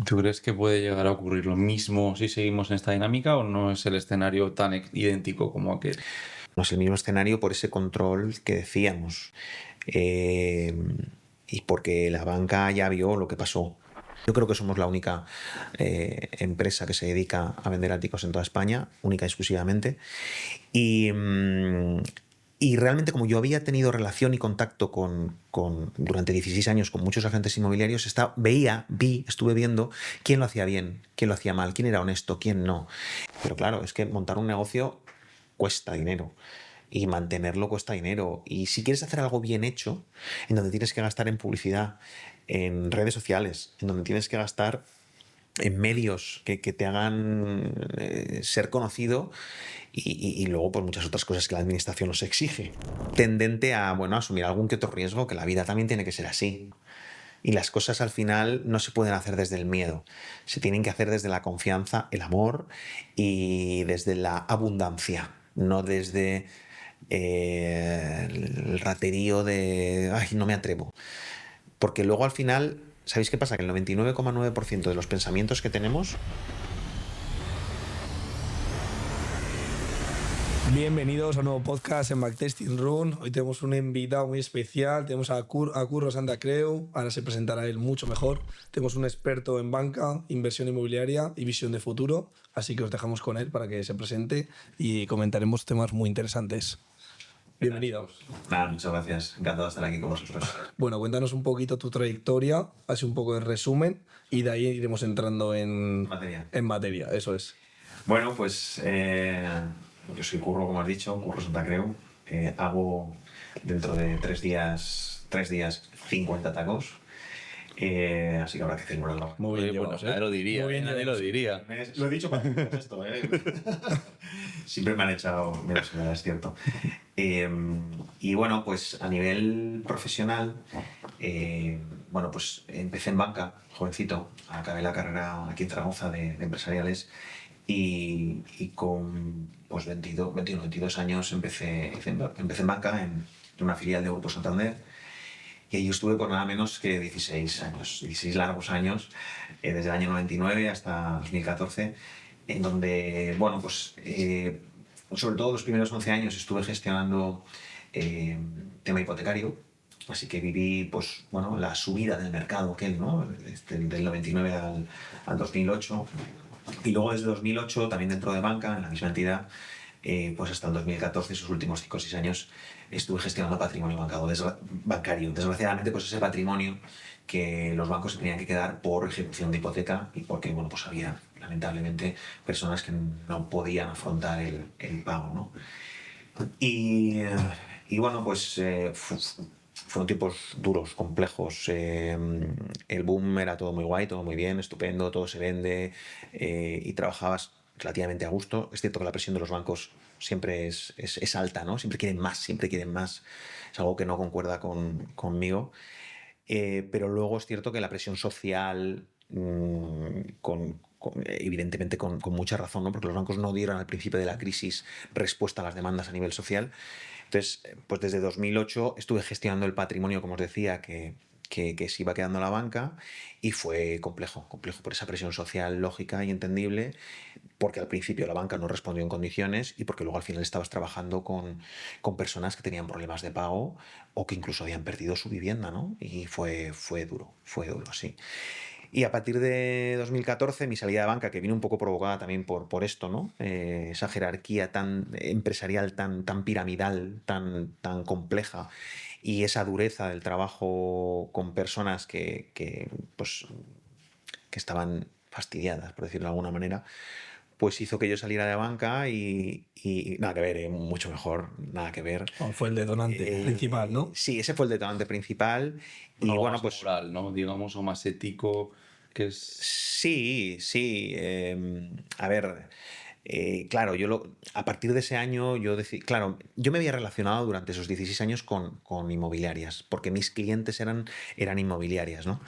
¿Tú crees que puede llegar a ocurrir lo mismo si seguimos en esta dinámica o no es el escenario tan idéntico como aquel? No es el mismo escenario por ese control que decíamos. Eh, y porque la banca ya vio lo que pasó. Yo creo que somos la única empresa que se dedica a vender áticos en toda España, única y exclusivamente. Y, y realmente, como yo había tenido relación y contacto durante 16 años con muchos agentes inmobiliarios, estuve viendo quién lo hacía bien, quién lo hacía mal, quién era honesto, quién no. Pero claro, es que montar un negocio cuesta dinero y mantenerlo cuesta dinero. Y si quieres hacer algo bien hecho, en donde tienes que gastar en publicidad, en redes sociales, en donde tienes que gastar en medios que te hagan ser conocido y luego por muchas otras cosas que la administración nos exige. Tendente a, bueno, asumir algún que otro riesgo, que la vida también tiene que ser así. Y las cosas al final no se pueden hacer desde el miedo, se tienen que hacer desde la confianza, el amor y desde la abundancia, no desde el raterío de, ay, no me atrevo. Porque luego al final, ¿sabéis qué pasa? Que el 99,9% de los pensamientos que tenemos. Bienvenidos a un nuevo podcast en Backtesting Room. Hoy tenemos un invitado muy especial. Tenemos a Curro Santa Creu. Ahora se presentará él mucho mejor. Tenemos un experto en banca, inversión inmobiliaria y visión de futuro. Así que os dejamos con él para que se presente y comentaremos temas muy interesantes. Bienvenido. Nada, muchas gracias. Encantado de estar aquí con vosotros. Bueno, cuéntanos un poquito tu trayectoria, así un poco de resumen y de ahí iremos entrando en materia. Eso es. Bueno, pues yo soy Curro, como has dicho, Curro Santa Creu. Hago dentro de 3 días 50 tacos. Así que habrá que celebrarlo. Muy bien, Bueno, nadie lo diría. Muy bien, nadie lo diría. Lo he dicho para esto, Siempre me han echado menos, es cierto. Y bueno, pues a nivel profesional, bueno, pues empecé en banca, jovencito, acabé la carrera aquí en Zaragoza de empresariales y con pues 22 años empecé en banca en una filial de Grupo Santander. Y ahí estuve por nada menos que 16 años, 16 largos años, desde el año 99 hasta 2014, en donde, bueno, pues sobre todo los primeros 11 años estuve gestionando tema hipotecario, así que viví, pues, bueno, la subida del mercado aquel, ¿no? Del 99 al 2008, y luego desde 2008, también dentro de banca, en la misma entidad, pues hasta el 2014, esos últimos 5 o 6 años, estuve gestionando patrimonio bancario. Desgraciadamente, pues ese patrimonio que los bancos se tenían que quedar por ejecución de hipoteca y porque, bueno, pues había, lamentablemente, personas que no podían afrontar el pago, ¿no? Y bueno, pues fueron tiempos duros, complejos. El boom era todo muy guay, todo muy bien, estupendo, todo se vende y trabajabas relativamente a gusto. Es cierto que la presión de los bancos siempre es alta, ¿no? Siempre quieren más, siempre quieren más. Es algo que no concuerda conmigo. Pero luego es cierto que la presión social, evidentemente con mucha razón, ¿no? Porque los bancos no dieron al principio de la crisis respuesta a las demandas a nivel social. Entonces, pues desde 2008 estuve gestionando el patrimonio, como os decía, que se iba quedando la banca, y fue complejo por esa presión social lógica y entendible, porque al principio la banca no respondió en condiciones y porque luego al final estabas trabajando con personas que tenían problemas de pago o que incluso habían perdido su vivienda, ¿no? Y fue duro, sí. Y a partir de 2014, mi salida de banca, que vino un poco provocada también por esto, ¿no? Esa jerarquía tan empresarial, tan piramidal, tan compleja, y esa dureza del trabajo con personas pues, que estaban fastidiadas, por decirlo de alguna manera, pues hizo que yo saliera de banca y nada que ver, mucho mejor, nada que ver. Fue el detonante principal, ¿no? Sí, ese fue el detonante principal. Y Algo bueno, más pues moral, ¿no? Digamos, o más ético, que es... sí. A ver, claro, a partir de ese año yo decidí, claro, yo me había relacionado durante esos 16 años con inmobiliarias, porque mis clientes eran inmobiliarias, ¿no?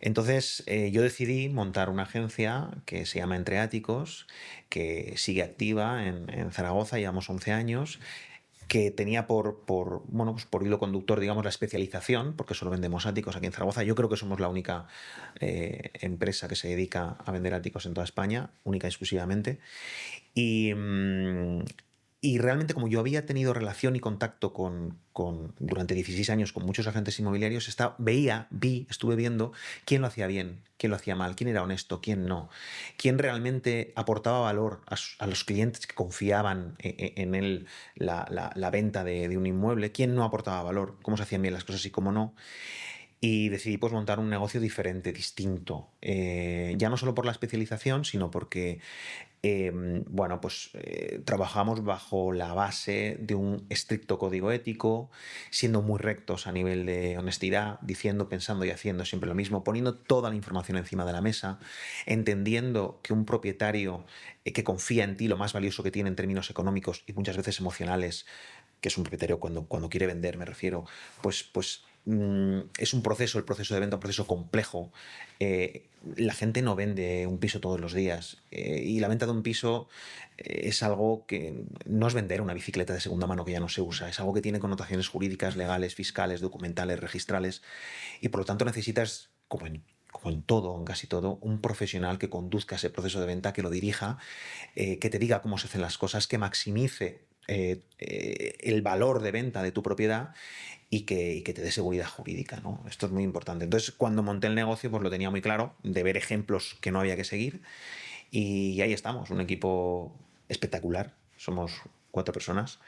Entonces yo decidí montar una agencia que se llama Entre Áticos, que sigue activa en Zaragoza, llevamos 11 años, que tenía bueno, pues por hilo conductor, digamos, la especialización, porque solo vendemos áticos aquí en Zaragoza. Yo creo que somos la única empresa que se dedica a vender áticos en toda España, única y exclusivamente. Y, y realmente, como yo había tenido relación y contacto durante 16 años con muchos agentes inmobiliarios, estuve viendo quién lo hacía bien, quién lo hacía mal, quién era honesto, quién no, quién realmente aportaba valor a los clientes que confiaban en él la venta de un inmueble, quién no aportaba valor, cómo se hacían bien las cosas y cómo no. Y decidí pues montar un negocio diferente, distinto. Ya no solo por la especialización, sino porque bueno, pues trabajamos bajo la base de un estricto código ético, siendo muy rectos a nivel de honestidad, diciendo, pensando y haciendo siempre lo mismo, poniendo toda la información encima de la mesa, entendiendo que un propietario que confía en ti, lo más valioso que tiene en términos económicos y muchas veces emocionales, que es un propietario cuando quiere vender, me refiero, pues es un proceso, el proceso de venta, un proceso complejo. La gente no vende un piso todos los días y la venta de un piso es algo que no es vender una bicicleta de segunda mano que ya no se usa, es algo que tiene connotaciones jurídicas, legales, fiscales, documentales, registrales y por lo tanto necesitas, como en todo, en casi todo, un profesional que conduzca ese proceso de venta, que lo dirija, que te diga cómo se hacen las cosas, que maximice el valor de venta de tu propiedad y que te dé seguridad jurídica, ¿no? Esto es muy importante. Entonces, cuando monté el negocio, pues lo tenía muy claro, de ver ejemplos que no había que seguir. Y ahí estamos, un equipo espectacular. Somos 4 personas.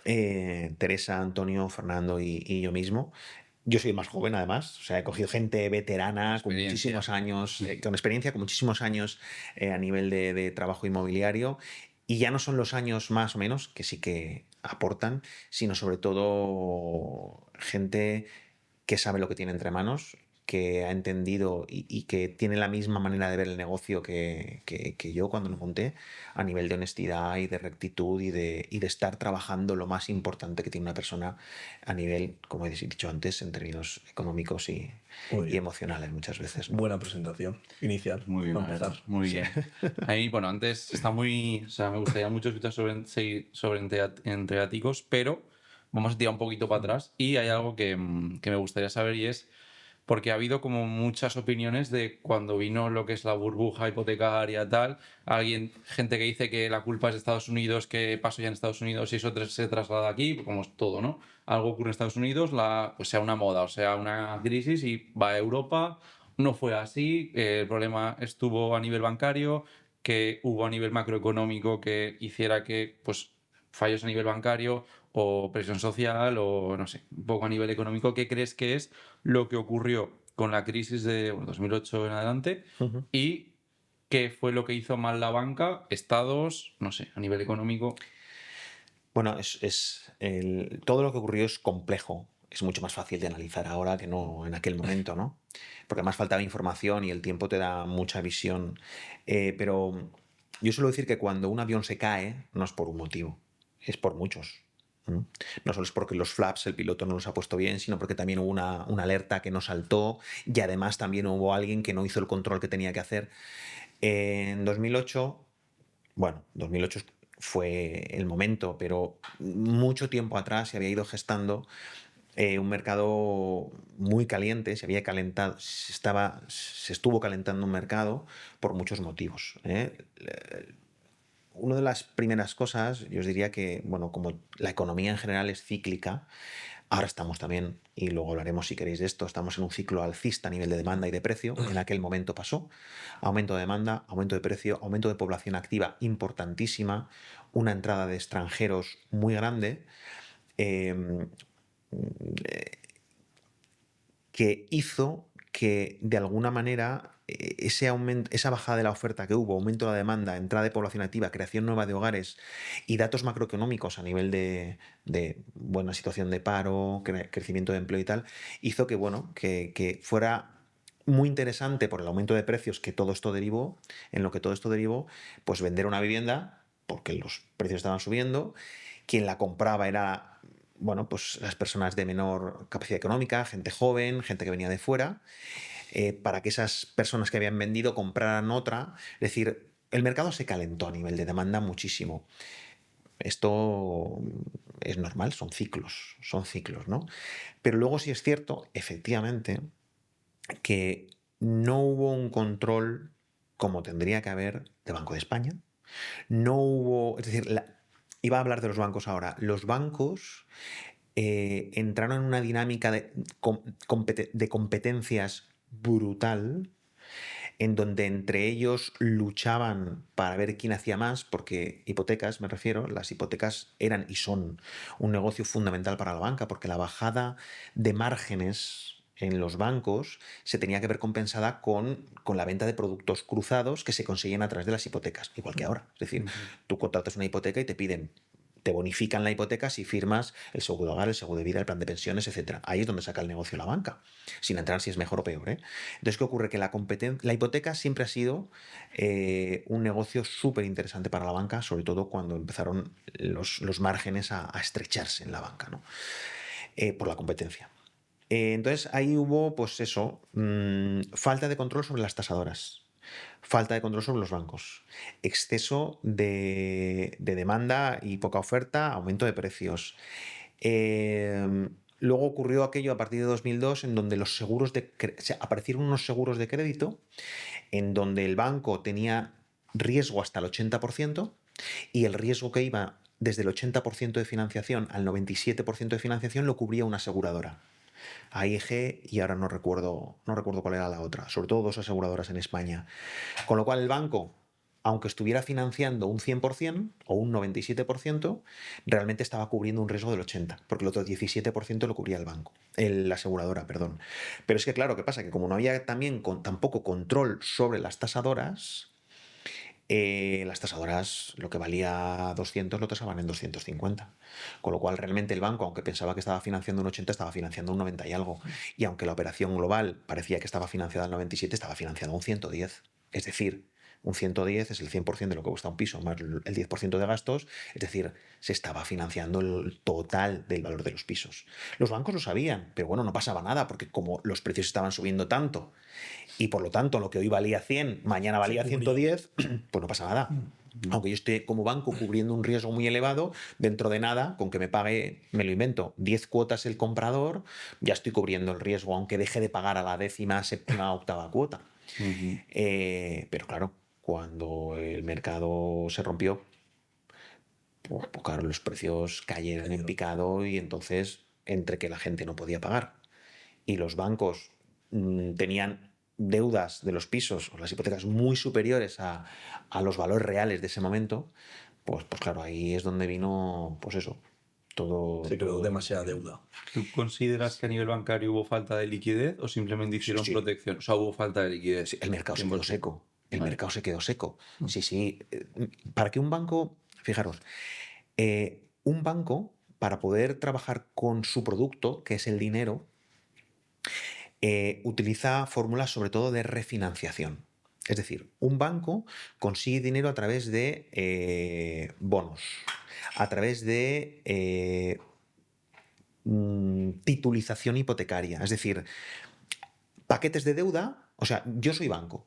Teresa, Antonio, Fernando y yo mismo. Yo soy el más joven, además. O sea, he cogido gente veterana, con muchísimos años, con experiencia, con muchísimos años a nivel de trabajo inmobiliario. Y ya no son los años más o menos, que sí que aportan, sino sobre todo gente que sabe lo que tiene entre manos, que ha entendido y que tiene la misma manera de ver el negocio que yo cuando lo monté, a nivel de honestidad y de rectitud y de estar trabajando lo más importante que tiene una persona a nivel, como he dicho antes, en términos económicos y emocionales muchas veces, ¿no? Buena presentación inicial. Muy bien, para empezar. muy bien. A mí, bueno, antes está muy... O sea, me gustaría mucho escuchar sobre entre áticos, pero vamos a tirar un poquito para atrás y hay algo que me gustaría saber y es porque ha habido como muchas opiniones de cuando vino lo que es la burbuja hipotecaria tal, gente que dice que la culpa es de Estados Unidos, que pasó ya en Estados Unidos y eso se traslada aquí, como es todo, ¿no? Algo ocurre en Estados Unidos, pues sea una moda o sea una crisis y va a Europa. No fue así, el problema estuvo a nivel bancario, que hubo a nivel macroeconómico que hiciera que, pues, fallos a nivel bancario o presión social o, no sé, un poco a nivel económico. ¿Qué crees que es lo que ocurrió con la crisis de 2008 en adelante? Ujú. ¿Y qué fue lo que hizo mal la banca, estados, no sé, a nivel económico? Bueno, todo lo que ocurrió es complejo. Es mucho más fácil de analizar ahora que no en aquel momento, ¿no? Porque además faltaba información y el tiempo te da mucha visión. Pero yo suelo decir que cuando un avión se cae, no es por un motivo, es por muchos. ¿Mm? No solo es porque los flaps el piloto no los ha puesto bien, sino porque también hubo una alerta que no saltó y además también hubo alguien que no hizo el control que tenía que hacer. En 2008, bueno, 2008 fue el momento, pero mucho tiempo atrás se había ido gestando un mercado muy caliente, se había calentado, se estuvo calentando un mercado por muchos motivos. Una de las primeras cosas, yo os diría que, bueno, como la economía en general es cíclica, ahora estamos también, y luego hablaremos si queréis de esto, estamos en un ciclo alcista a nivel de demanda y de precio. En aquel momento pasó. Aumento de demanda, aumento de precio, aumento de población activa importantísima, una entrada de extranjeros muy grande, eh, que hizo que de alguna manera esa bajada de la oferta que hubo, aumento de la demanda, entrada de población activa, creación nueva de hogares y datos macroeconómicos a nivel de buena situación de paro, crecimiento de empleo y tal, hizo que, bueno, que fuera muy interesante por el aumento de precios que todo esto derivó, en lo que todo esto derivó, pues vender una vivienda porque los precios estaban subiendo, quien la compraba era, bueno, pues las personas de menor capacidad económica, gente joven, gente que venía de fuera, para que esas personas que habían vendido compraran otra. Es decir, el mercado se calentó a nivel de demanda muchísimo. Esto es normal, son ciclos, ¿no? Pero luego sí es cierto, efectivamente, que no hubo un control como tendría que haber de Banco de España. No hubo, es decir, iba a hablar de los bancos ahora. Los bancos entraron en una dinámica de competencias brutal, en donde entre ellos luchaban para ver quién hacía más, porque hipotecas, me refiero, las hipotecas eran y son un negocio fundamental para la banca, porque la bajada de márgenes en los bancos se tenía que ver compensada con la venta de productos cruzados que se conseguían a través de las hipotecas, igual que ahora. Es decir, tú contratas una hipoteca y te bonifican la hipoteca si firmas el seguro de hogar, el seguro de vida, el plan de pensiones, etc. Ahí es donde saca el negocio la banca, sin entrar si es mejor o peor. Entonces, ¿qué ocurre? Que la hipoteca siempre ha sido un negocio súper interesante para la banca, sobre todo cuando empezaron los márgenes a estrecharse en la banca, ¿no? Por la competencia. Entonces, ahí hubo, pues eso, falta de control sobre las tasadoras. Falta de control sobre los bancos, exceso de demanda y poca oferta, aumento de precios. Luego ocurrió aquello a partir de 2002 en donde aparecieron unos seguros de crédito en donde el banco tenía riesgo hasta el 80% y el riesgo que iba desde el 80% de financiación al 97% de financiación lo cubría una aseguradora. AIG y ahora no recuerdo cuál era la otra, sobre todo dos aseguradoras en España. Con lo cual el banco, aunque estuviera financiando un 100% o un 97%, realmente estaba cubriendo un riesgo del 80%, porque el otro 17% lo cubría el banco, la aseguradora, perdón. Pero es que claro, ¿qué pasa? Que como no había tampoco control sobre las tasadoras, lo que valía 200 lo tasaban en 250. Con lo cual realmente el banco, aunque pensaba que estaba financiando un 80, estaba financiando un 90 y algo. Y aunque la operación global parecía que estaba financiada al 97, estaba financiada un 110. Es decir, un 110 es el 100% de lo que cuesta un piso, más el 10% de gastos. Es decir, se estaba financiando el total del valor de los pisos. Los bancos lo sabían, pero bueno, no pasaba nada, porque como los precios estaban subiendo tanto y por lo tanto lo que hoy valía 100, mañana valía 110, pues no pasa nada. Aunque yo esté como banco cubriendo un riesgo muy elevado, dentro de nada, con que me pague, me lo invento, 10 cuotas el comprador, ya estoy cubriendo el riesgo, aunque deje de pagar a la 10ª, 7ª, 8ª cuota. Pero claro, cuando el mercado se rompió, pues claro, los precios cayeron en picado y entonces, entre que la gente no podía pagar y los bancos tenían deudas de los pisos o las hipotecas muy superiores a los valores reales de ese momento, pues claro, ahí es donde vino, pues eso, todo... Se creó demasiada deuda. ¿Tú consideras que a nivel bancario hubo falta de liquidez o simplemente hicieron Sí. protección? O sea, hubo falta de liquidez. Sí, el mercado se 100%. quedó seco. El Vale. mercado se quedó seco. Sí. Para que un banco, fijaros, un banco, para poder trabajar con su producto, que es el dinero, utiliza fórmulas sobre todo de refinanciación. Es decir, un banco consigue dinero a través de bonos, a través de titulización hipotecaria. Es decir, paquetes de deuda. O sea, yo soy banco,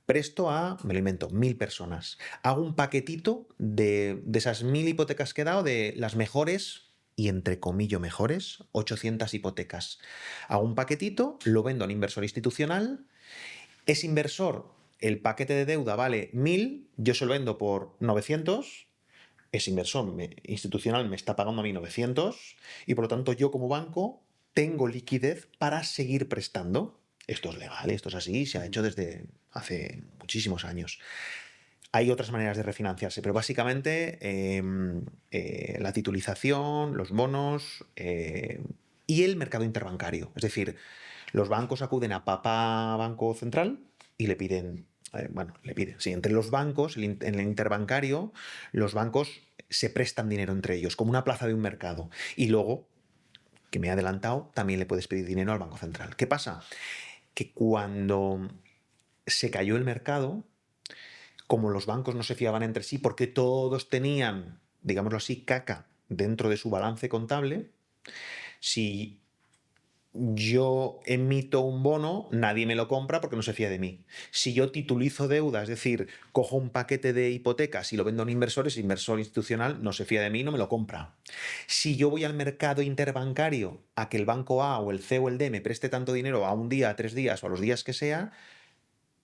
presto a, me lo invento, 1000 personas. Hago un paquetito de esas 1000 hipotecas que he dado, de las mejores, y entre comillas mejores, 800 hipotecas. Hago un paquetito, lo vendo a un inversor institucional. Ese inversor, el paquete de deuda vale 1000, yo se lo vendo por 900. Ese inversor institucional me está pagando a mí 900 y por lo tanto yo como banco tengo liquidez para seguir prestando. Esto es legal, esto es así, se ha hecho desde hace muchísimos años. Hay otras maneras de refinanciarse, pero básicamente la titulización, los bonos y el mercado interbancario. Es decir, los bancos acuden a Papá Banco Central y le piden, sí, entre los bancos, en el interbancario, los bancos se prestan dinero entre ellos, como una plaza de un mercado. Y luego, que me he adelantado, también le puedes pedir dinero al Banco Central. ¿Qué pasa? Que cuando se cayó el mercado, como los bancos no se fiaban entre sí porque todos tenían, digámoslo así, caca dentro de su balance contable, si yo emito un bono, nadie me lo compra porque no se fía de mí. Si yo titulizo deuda, es decir, cojo un paquete de hipotecas y lo vendo a un inversor, ese inversor institucional no se fía de mí, no me lo compra. Si yo voy al mercado interbancario a que el banco A o el C o el D me preste tanto dinero a un día, a 3 días o a los días que sea,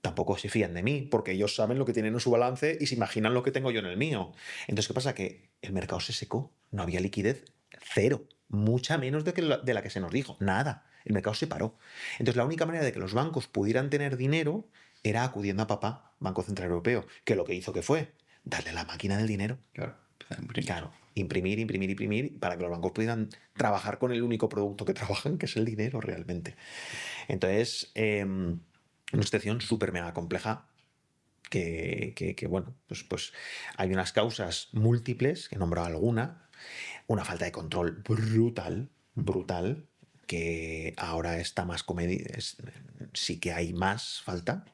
tampoco se fían de mí, porque ellos saben lo que tienen en su balance y se imaginan lo que tengo yo en el mío. Entonces, ¿qué pasa? Que el mercado se secó, no había liquidez, cero, mucha menos de la que se nos dijo, nada. El mercado se paró. Entonces, la única manera de que los bancos pudieran tener dinero era acudiendo a papá, Banco Central Europeo, que lo que hizo que fue darle la máquina del dinero. Claro, empezar a imprimir. Claro, imprimir, imprimir, imprimir, para que los bancos pudieran trabajar con el único producto que trabajan, que es el dinero realmente. Entonces, una situación súper mega compleja que, bueno, pues hay unas causas múltiples, que he nombrado alguna, una falta de control brutal, brutal, que ahora está más sí que hay más falta,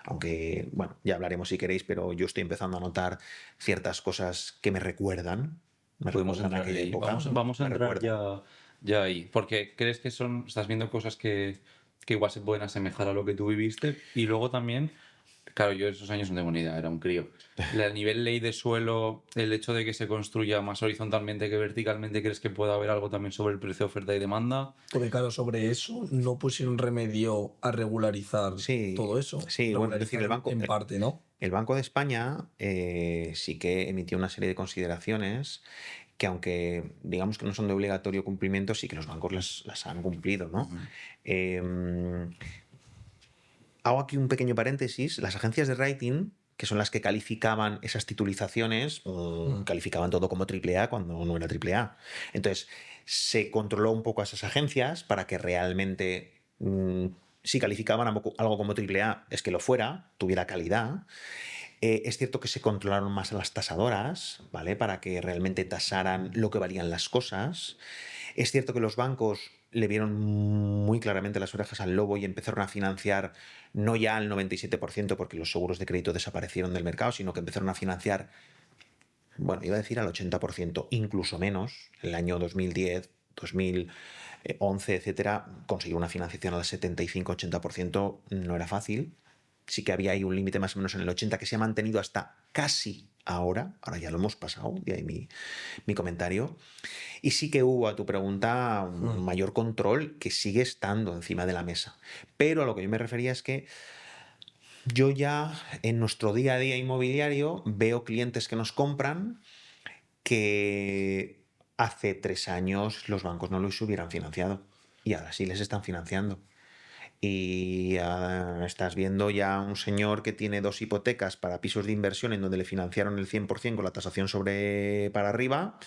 aunque, bueno, ya hablaremos si queréis, pero yo estoy empezando a notar ciertas cosas que me recuerdan. Podemos recuerdan entrar aquella ahí. época, Vamos a me entrar recuerdan. ya ahí. Porque crees que estás viendo cosas que igual se pueden asemejar a lo que tú viviste. Y luego también, claro, yo esos años no tengo ni idea, era un crío. A nivel ley de suelo, el hecho de que se construya más horizontalmente que verticalmente, ¿crees que pueda haber algo también sobre el precio, oferta y demanda? Porque claro, sobre eso no pusieron remedio a regularizar Sí, todo eso. sí, bueno, es decir, Regularizar en parte, ¿no? el Banco de España sí que emitió una serie de consideraciones que, aunque digamos que no son de obligatorio cumplimiento, sí que los bancos las han cumplido, ¿no? Em, Hago aquí un pequeño paréntesis. Las agencias de rating, que son las que calificaban esas titulizaciones, calificaban todo como AAA cuando no era AAA. Entonces, se controló un poco a esas agencias para que realmente, si calificaban algo como AAA, es que lo fuera, tuviera calidad. Es cierto que se controlaron más a las tasadoras, ¿vale? Para que realmente tasaran lo que valían las cosas. Es cierto que los bancos le vieron muy claramente las orejas al lobo y empezaron a financiar no ya al 97% porque los seguros de crédito desaparecieron del mercado, sino que empezaron a financiar, bueno, iba a decir al 80%, incluso menos. El año 2010, 2011, etcétera, conseguir una financiación al 75-80% no era fácil. Sí que había ahí un límite más o menos en el 80% que se ha mantenido hasta casi ahora ya lo hemos pasado, y ahí mi comentario. Y sí que hubo, a tu pregunta, un mayor control que sigue estando encima de la mesa. Pero a lo que yo me refería es que yo ya en nuestro día a día inmobiliario veo clientes que nos compran que hace 3 años los bancos no los hubieran financiado y ahora sí les están financiando. Y estás viendo ya un señor que tiene 2 hipotecas para pisos de inversión en donde le financiaron el 100% con la tasación sobre para arriba,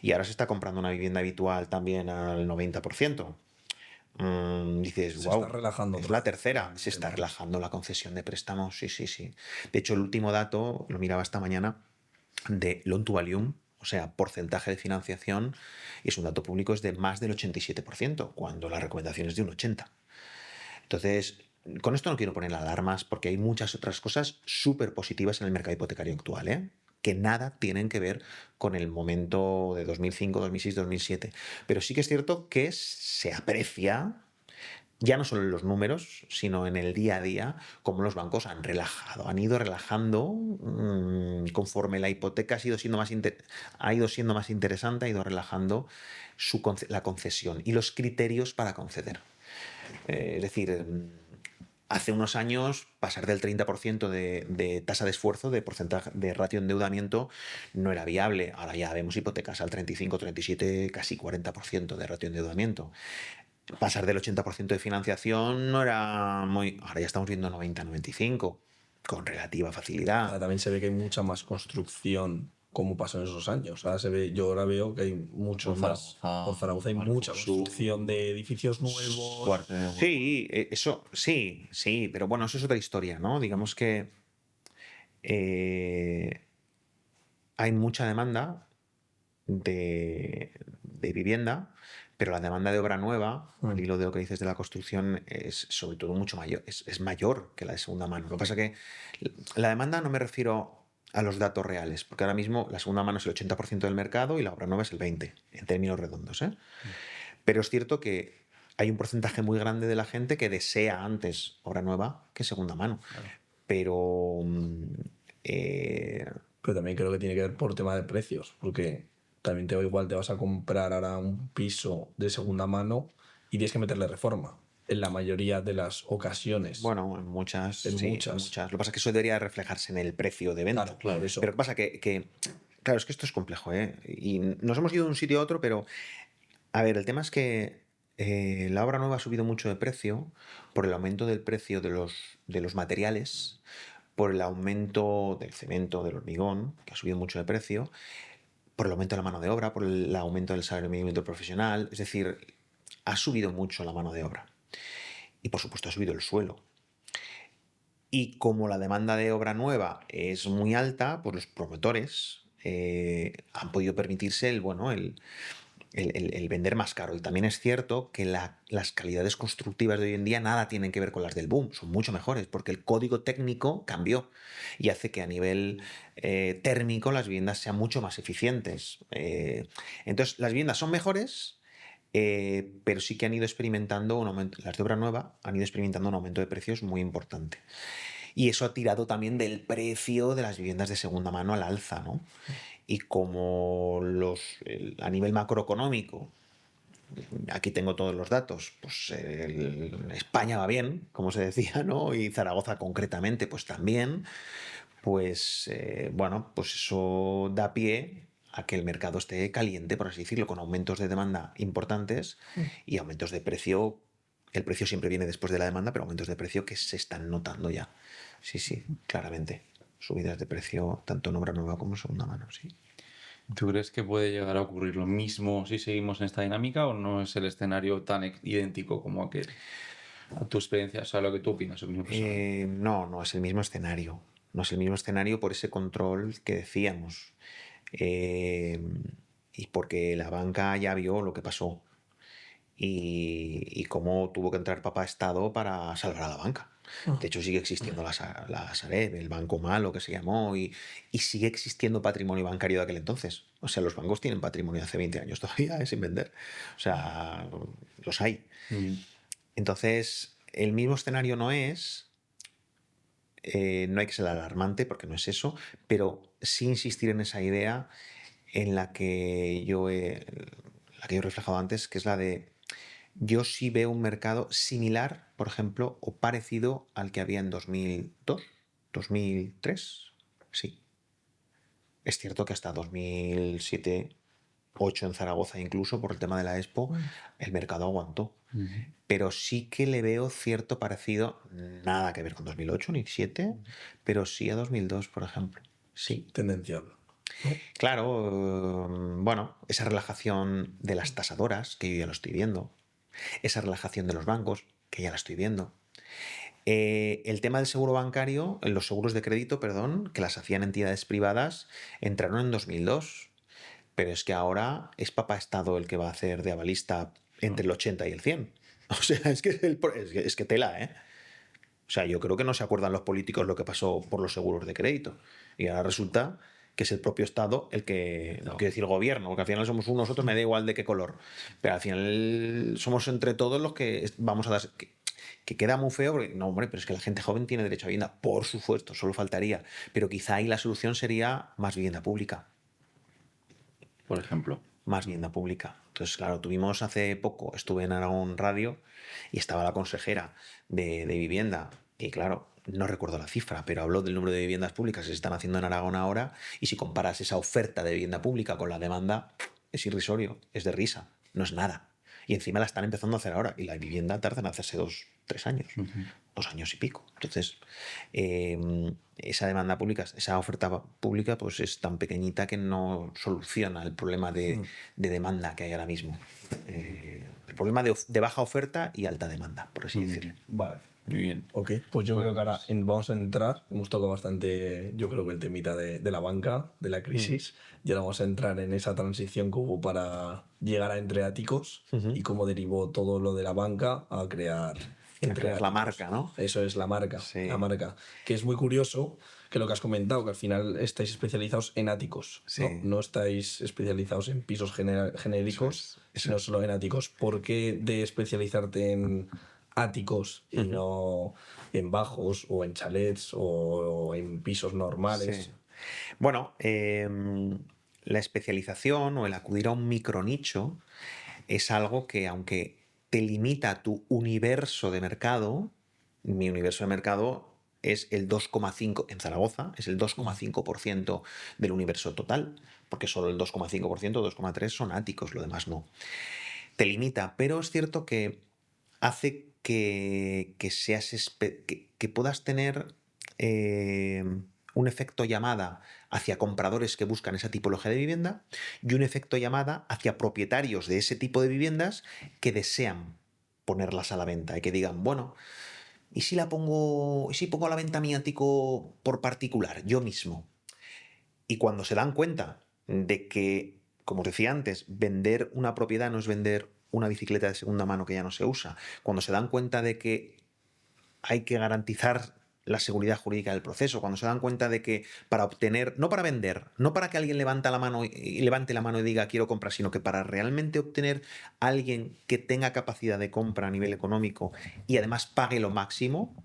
y ahora se está comprando una vivienda habitual también al 90%. Dices, Se está wow, relajando es otra la vez. tercera. Se está relajando la concesión de préstamos, sí, sí, sí. De hecho, el último dato, lo miraba esta mañana, de loan to value, o sea, porcentaje de financiación, y es un dato público, es de más del 87%, cuando la recomendación es de un 80%. Entonces, con esto no quiero poner alarmas porque hay muchas otras cosas súper positivas en el mercado hipotecario actual, ¿eh? Que nada tienen que ver con el momento de 2005, 2006, 2007. Pero sí que es cierto que se aprecia, ya no solo en los números, sino en el día a día, cómo los bancos han relajado, han ido relajando conforme la hipoteca ha ido siendo más interesante, ha ido relajando la concesión y los criterios para conceder. Es decir, hace unos años pasar del 30% de tasa de esfuerzo, de porcentaje de ratio de endeudamiento, no era viable. Ahora ya vemos hipotecas al 35, 37, casi 40% de ratio de endeudamiento. Pasar del 80% de financiación no era muy... Ahora ya estamos viendo 90, 95, con relativa facilidad. Ahora también se ve que hay mucha más construcción como pasó en esos años. Ahora yo ahora veo que hay muchos más. Por Zaragoza hay mucha construcción de edificios nuevos. Sí, eso sí, sí, pero bueno, eso es otra historia, ¿no? Digamos que hay mucha demanda de vivienda, pero la demanda de obra nueva, al hilo de lo que dices de la construcción, es sobre todo mucho mayor, es mayor que la de segunda mano. Lo que pasa es que la demanda, no me refiero a los datos reales, porque ahora mismo la segunda mano es el 80% del mercado y la obra nueva es el 20%, en términos redondos, ¿eh? Pero es cierto que hay un porcentaje muy grande de la gente que desea antes obra nueva que segunda mano. Claro. Pero Pero también creo que tiene que ver por tema de precios, porque también igual te vas a comprar ahora un piso de segunda mano y tienes que meterle reforma en la mayoría de las ocasiones. bueno, en muchas, En sí, muchas. en muchas. Lo que pasa es que eso debería reflejarse en el precio de venta. Claro, claro, eso. Pero ¿qué pasa? Claro, es que esto es complejo, ¿eh? Y nos hemos ido de un sitio a otro, pero a ver, el tema es que la obra nueva ha subido mucho de precio por el aumento del precio de los materiales, por el aumento del cemento, del hormigón, que ha subido mucho de precio, por el aumento de la mano de obra, por el aumento del salario mínimo interprofesional. Es decir, ha subido mucho la mano de obra. Y por supuesto ha subido el suelo. Y como la demanda de obra nueva es muy alta, pues los promotores han podido permitirse el vender más caro. Y también es cierto que las calidades constructivas de hoy en día nada tienen que ver con las del boom, son mucho mejores, porque el código técnico cambió y hace que a nivel térmico las viviendas sean mucho más eficientes. Entonces, las viviendas son mejores. Pero sí que han ido experimentando un aumento, las de obra nueva han ido experimentando un aumento de precios muy importante. Y eso ha tirado también del precio de las viviendas de segunda mano al alza, ¿no? Y como a nivel macroeconómico, aquí tengo todos los datos, pues España va bien, como se decía, ¿no? Y Zaragoza concretamente, pues también, pues bueno, pues eso da pie a que el mercado esté caliente, por así decirlo, con aumentos de demanda importantes y aumentos de precio. El precio siempre viene después de la demanda, pero aumentos de precio que se están notando ya. Sí, sí, claramente. Subidas de precio tanto en obra nueva como en segunda mano, sí. ¿Tú crees que puede llegar a ocurrir lo mismo si seguimos en esta dinámica o no es el escenario tan idéntico como aquel? A tu experiencia, o sea, lo que tú opinas, opinión personal. No, no es el mismo escenario. No es el mismo escenario por ese control que decíamos. Eh, y porque la banca ya vio lo que pasó y cómo tuvo que entrar papá Estado para salvar a la banca. De hecho, sigue existiendo la Sareb, el banco malo que se llamó, y sigue existiendo patrimonio bancario de aquel entonces. O sea, los bancos tienen patrimonio de hace 20 años todavía, sin vender. O sea, los hay. Entonces, el mismo escenario no es, no hay que ser alarmante porque no es eso, pero sí insistir en esa idea en la que yo he reflejado antes, que es la de yo sí veo un mercado similar, por ejemplo, o parecido al que había en 2002, 2003. Sí. Es cierto que hasta 2007, 2008 en Zaragoza incluso, por el tema de la Expo, el mercado aguantó. Pero sí que le veo cierto parecido, nada que ver con 2008 ni 2007, pero sí a 2002, por ejemplo. Sí. Tendencial. Claro, bueno, esa relajación de las tasadoras, que yo ya lo estoy viendo, esa relajación de los bancos, que ya la estoy viendo. El tema del seguro bancario, los seguros de crédito, perdón, que las hacían entidades privadas, entraron en 2002. Pero es que ahora es papá Estado el que va a hacer de avalista entre el 80 y el 100. O sea, es que tela, ¿eh? O sea, yo creo que no se acuerdan los políticos lo que pasó por los seguros de crédito. Y ahora resulta que es el propio Estado el que, no quiero decir gobierno, porque al final somos unos, nosotros me da igual de qué color, pero al final somos entre todos los que vamos a dar... Que queda muy feo, porque no, hombre, pero es que la gente joven tiene derecho a vivienda, por supuesto, solo faltaría. Pero quizá ahí la solución sería más vivienda pública. Por ejemplo. Más vivienda pública. Entonces, claro, tuvimos hace poco, estuve en Aragón Radio y estaba la consejera de vivienda. Y claro, no recuerdo la cifra, pero habló del número de viviendas públicas que se están haciendo en Aragón ahora. Y si comparas esa oferta de vivienda pública con la demanda, es irrisorio, es de risa, no es nada. Y encima la están empezando a hacer ahora. Y la vivienda tarda en hacerse 2-3 años, 2 años y pico. Entonces, esa demanda pública, esa oferta pública, pues es tan pequeñita que no soluciona el problema de demanda que hay ahora mismo. El problema de baja oferta y alta demanda, por así decirlo. Vale. Muy bien. Ok, pues yo creo que ahora vamos a entrar, hemos tocado bastante, yo creo que el temita de la banca, de la crisis, y ahora vamos a entrar en esa transición que hubo para llegar a Entreáticos y cómo derivó todo lo de la banca a crear entre Es la áticos. marca, ¿no? Eso es la marca, Sí. la marca. Que es muy curioso que lo que has comentado, que al final estáis especializados en áticos, Sí. ¿no? No estáis especializados en pisos genéricos, Eso sino es. solo en áticos. ¿Por qué de especializarte en áticos y no en bajos o en chalets o en pisos normales? Sí. Bueno, la especialización o el acudir a un micronicho es algo que, aunque te limita tu universo de mercado, mi universo de mercado es el 2,5% en Zaragoza, es el 2,5% del universo total, porque solo el 2,5%, 2,3% son áticos, lo demás no. Te limita, pero es cierto que hace que seas que puedas tener un efecto llamada hacia compradores que buscan esa tipología de vivienda y un efecto llamada hacia propietarios de ese tipo de viviendas que desean ponerlas a la venta y que digan, bueno, ¿y si pongo a la venta mi ático por particular, yo mismo? Y cuando se dan cuenta de que, como os decía antes, vender una propiedad no es vender una bicicleta de segunda mano que ya no se usa, cuando se dan cuenta de que hay que garantizar la seguridad jurídica del proceso, cuando se dan cuenta de que para obtener, no para vender, no para que alguien levante la mano y diga quiero comprar, sino que para realmente obtener a alguien que tenga capacidad de compra a nivel económico y además pague lo máximo,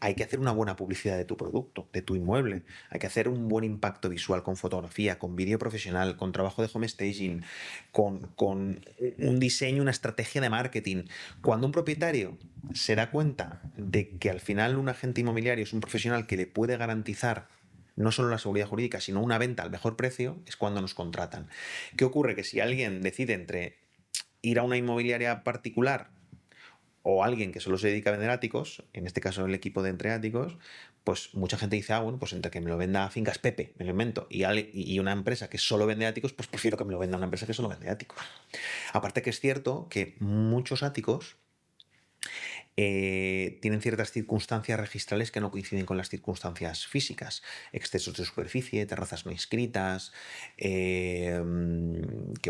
hay que hacer una buena publicidad de tu producto, de tu inmueble. Hay que hacer un buen impacto visual con fotografía, con vídeo profesional, con trabajo de home staging, con un diseño, una estrategia de marketing. Cuando un propietario se da cuenta de que al final un agente inmobiliario es un profesional que le puede garantizar no solo la seguridad jurídica, sino una venta al mejor precio, es cuando nos contratan. ¿Qué ocurre? Que si alguien decide entre ir a una inmobiliaria particular o alguien que solo se dedica a vender áticos, en este caso el equipo de Entre Áticos, pues mucha gente dice, bueno, pues entre que me lo venda Fincas Pepe, me lo invento, y una empresa que solo vende áticos, pues prefiero que me lo venda una empresa que solo vende áticos. Aparte que es cierto que muchos áticos tienen ciertas circunstancias registrales que no coinciden con las circunstancias físicas. Excesos de superficie, terrazas no inscritas, que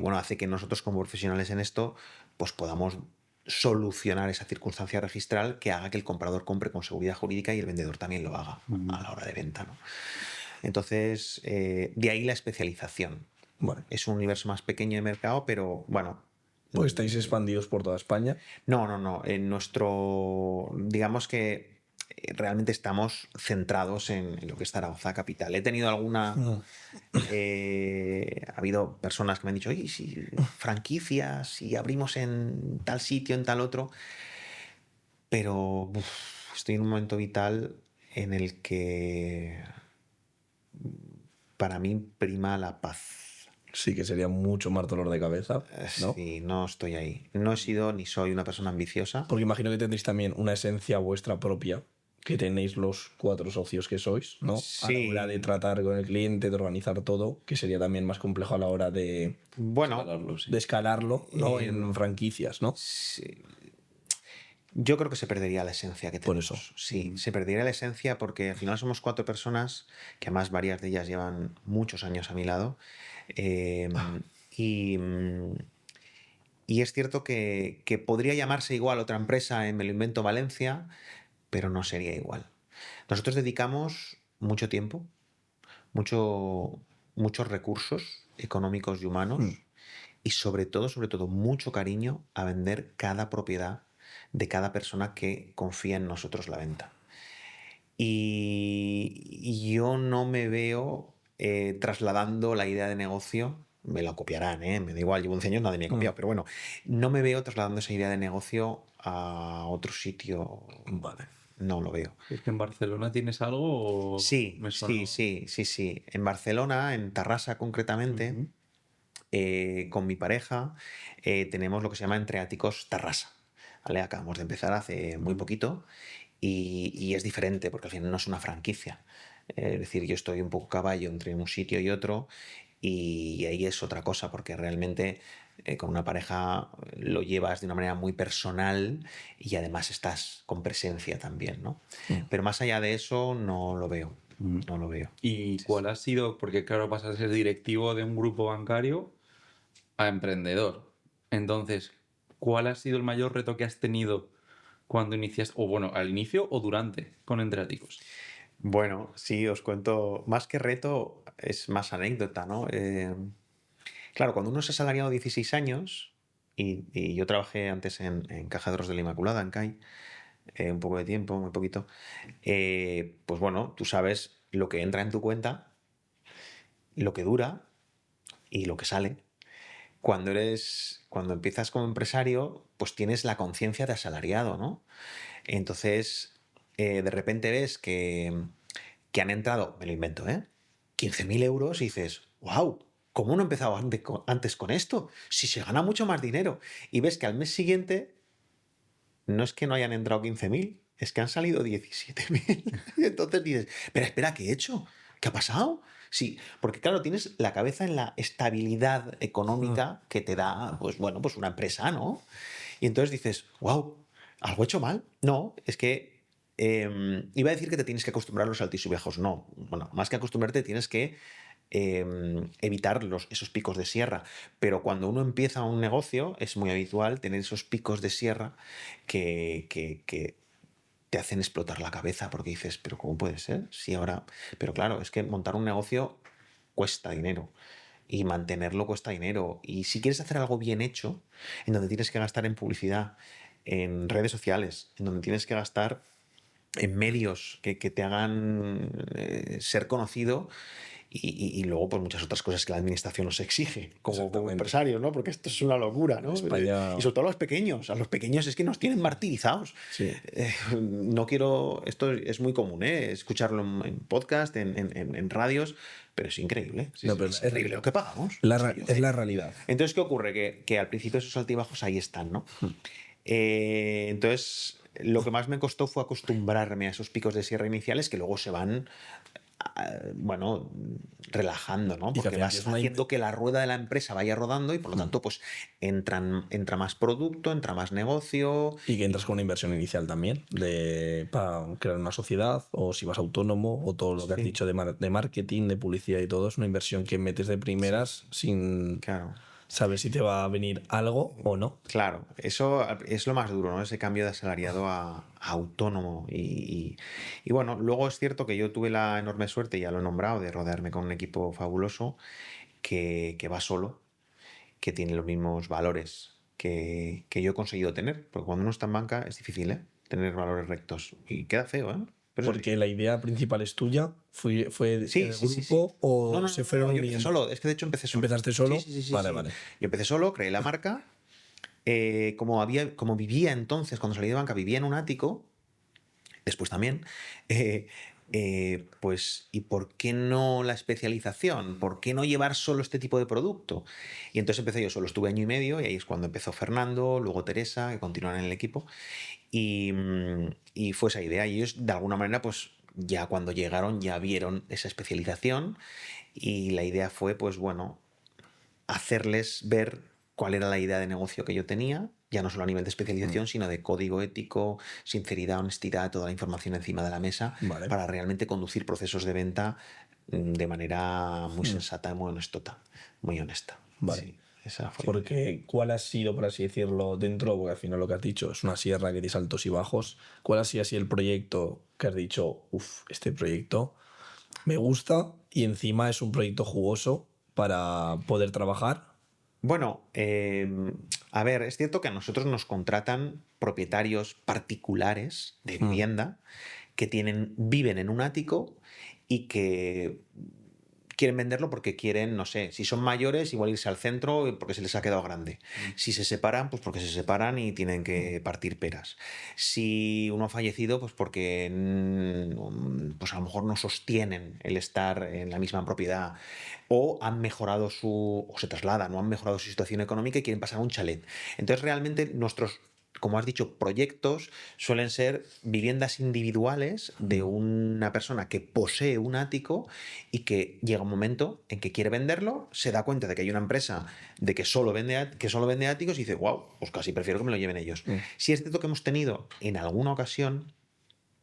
bueno, hace que nosotros como profesionales en esto pues podamos solucionar esa circunstancia registral que haga que el comprador compre con seguridad jurídica y el vendedor también lo haga a la hora de venta, ¿no? Entonces, de ahí la especialización. Vale. Es un universo más pequeño de mercado, pero bueno, Pues estáis expandidos por toda España. no. En nuestro, digamos que realmente estamos centrados en lo que es Zaragoza capital. He tenido alguna, ha habido personas que me han dicho, oye, si franquicias, si abrimos en tal sitio, en tal otro, pero estoy en un momento vital en el que para mí prima la paz. Sí, que sería mucho más dolor de cabeza, ¿no? Sí, no estoy ahí. No he sido ni soy una persona ambiciosa. Porque imagino que tendréis también una esencia vuestra propia, que tenéis los 4 socios que sois, ¿no? A la hora de Sí. tratar con el cliente, de organizar todo, que sería también más complejo a la hora de Bueno, Escalarlo, sí. escalarlo, ¿no? En franquicias, ¿no? sí. Yo creo que se perdería la esencia que Por tenemos. eso. Sí, se perdería la esencia porque al final somos 4 personas, que además varias de ellas llevan muchos años a mi lado. eh, y, y es cierto que podría llamarse igual otra empresa en Me lo invento Valencia, pero no sería igual. Nosotros dedicamos mucho tiempo, muchos recursos económicos y humanos y sobre todo, mucho cariño a vender cada propiedad de cada persona que confía en nosotros la venta. Y yo no me veo trasladando la idea de negocio, me lo copiarán, me da igual, llevo 11 años, nadie me ha copiado, pero bueno, no me veo trasladando esa idea de negocio a otro sitio, Vale. no lo veo. ¿Es que en Barcelona tienes algo? O Sí, me sonó? sí. En Barcelona, en Tarrasa concretamente, con mi pareja, tenemos lo que se llama Entre Áticos Tarrasa. ¿Vale? Acabamos de empezar hace muy poquito y es diferente porque al final no es una franquicia. Es decir, yo estoy un poco caballo entre un sitio y otro y ahí es otra cosa porque realmente con una pareja lo llevas de una manera muy personal y además estás con presencia también, ¿no? Pero más allá de eso no lo veo. No lo veo. ¿Y cuál ha sido? Porque claro, pasas a ser directivo de un grupo bancario a emprendedor. Entonces, ¿cuál ha sido el mayor reto que has tenido cuando iniciaste, o bueno, al inicio o durante con Entreáticos? Bueno, sí, os cuento, más que reto, es más anécdota, ¿no? Claro, cuando uno se ha asalariado 16 años, y yo trabajé antes en Caja de Ahorros de la Inmaculada, en CAI, un poco de tiempo, muy poquito, pues bueno, tú sabes lo que entra en tu cuenta, lo que dura y lo que sale. Cuando empiezas como empresario, pues tienes la conciencia de asalariado, ¿no? Entonces, de repente ves que han entrado, me lo invento, 15.000 euros y dices, wow, ¿cómo no he empezado antes con esto? Si se gana mucho más dinero. Y ves que al mes siguiente no es que no hayan entrado 15.000, es que han salido 17.000. Y entonces dices, pero espera, ¿qué he hecho? ¿Qué ha pasado? Sí, porque claro, tienes la cabeza en la estabilidad económica que te da, pues bueno, pues una empresa, ¿no? Y entonces dices, wow, ¿algo he hecho mal? No, es que iba a decir que te tienes que acostumbrar a los altos y bajos. No, bueno, más que acostumbrarte tienes que evitar esos picos de sierra. Pero cuando uno empieza un negocio es muy habitual tener esos picos de sierra que te hacen explotar la cabeza porque dices, pero ¿cómo puede ser? Si ahora... Pero claro, es que montar un negocio cuesta dinero y mantenerlo cuesta dinero. Y si quieres hacer algo bien hecho, en donde tienes que gastar en publicidad, en redes sociales, en donde tienes que gastar en medios que te hagan ser conocido y luego pues muchas otras cosas que la administración nos exige como empresarios, ¿no? Porque esto es una locura, ¿no? España... Y sobre todo a los pequeños es que nos tienen martirizados. Sí. No quiero, esto es muy común, escucharlo en podcast, en radios, pero es increíble. No, pero es increíble lo que pagamos. es la realidad. Entonces, ¿qué ocurre? Que al principio esos altibajos ahí están, ¿no? Entonces, lo que más me costó fue acostumbrarme a esos picos de sierra iniciales que luego se van, bueno, relajando, ¿no? Y que al Porque final vas es una haciendo que la rueda de la empresa vaya rodando y por lo tanto, pues entra más producto, entra más negocio. Y que entras con una inversión inicial también para crear una sociedad, o si vas autónomo, o todo lo que has Sí. dicho de marketing, de publicidad y todo, es una inversión que metes de primeras sin Claro. saber si te va a venir algo o no. Claro, eso es lo más duro, ¿no? Ese cambio de asalariado a autónomo. Y bueno, luego es cierto que yo tuve la enorme suerte, ya lo he nombrado, de rodearme con un equipo fabuloso que va solo, que tiene los mismos valores que yo he conseguido tener. Porque cuando uno está en banca es difícil, tener valores rectos. Y queda feo, ¿eh? Pero Porque la idea principal es tuya, fue sí, el sí, sí, grupo, sí. o No, se fueron yo empecé uniendo. solo. Es que de hecho empecé solo. ¿Empezaste solo? Sí. Vale, vale. Yo empecé solo, creé la marca. Como vivía entonces, cuando salí de banca, vivía en un ático, después también, pues, ¿y por qué no la especialización? ¿Por qué no llevar solo este tipo de producto? Y entonces empecé yo solo, estuve año y medio, y ahí es cuando empezó Fernando, luego Teresa, que continuaron en el equipo, y fue esa idea. Y ellos, de alguna manera, pues ya cuando llegaron, ya vieron esa especialización, y la idea fue, pues bueno, hacerles ver cuál era la idea de negocio que yo tenía, ya no solo a nivel de especialización, sino de código ético, sinceridad, honestidad, toda la información encima de la mesa, Vale. para realmente conducir procesos de venta de manera muy sensata, muy honestota, muy honesta. Vale. Sí, esa fue. Porque, ¿cuál ha sido, por así decirlo, dentro, porque al final lo que has dicho es una sierra que tiene altos y bajos, cuál ha sido así el proyecto que has dicho, este proyecto me gusta y encima es un proyecto jugoso para poder trabajar? Bueno, a ver, es cierto que a nosotros nos contratan propietarios particulares de vivienda que viven en un ático y que quieren venderlo porque quieren, no sé, si son mayores, igual irse al centro porque se les ha quedado grande. Si se separan, pues porque se separan y tienen que partir peras. Si uno ha fallecido, pues porque pues a lo mejor no sostienen el estar en la misma propiedad, o han mejorado o se trasladan, o han mejorado su situación económica y quieren pasar a un chalet. Entonces realmente nuestros, como has dicho, proyectos suelen ser viviendas individuales de una persona que posee un ático y que llega un momento en que quiere venderlo, se da cuenta de que hay una empresa de que solo vende áticos y dice, wow, pues casi prefiero que me lo lleven ellos. Si es cierto que hemos tenido en alguna ocasión,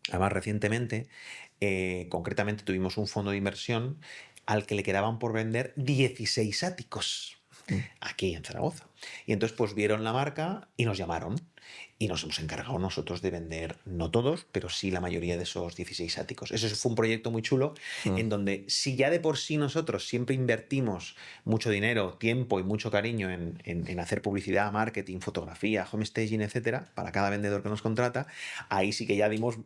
además recientemente, concretamente tuvimos un fondo de inversión al que le quedaban por vender 16 áticos aquí en Zaragoza. Y entonces pues vieron la marca y nos llamaron. y nos hemos encargado nosotros de vender, no todos, pero sí la mayoría de esos 16 áticos. Eso fue un proyecto muy chulo en donde si ya de por sí nosotros siempre invertimos mucho dinero, tiempo y mucho cariño en hacer publicidad, marketing, fotografía, home staging, etcétera, para cada vendedor que nos contrata, ahí sí que ya dimos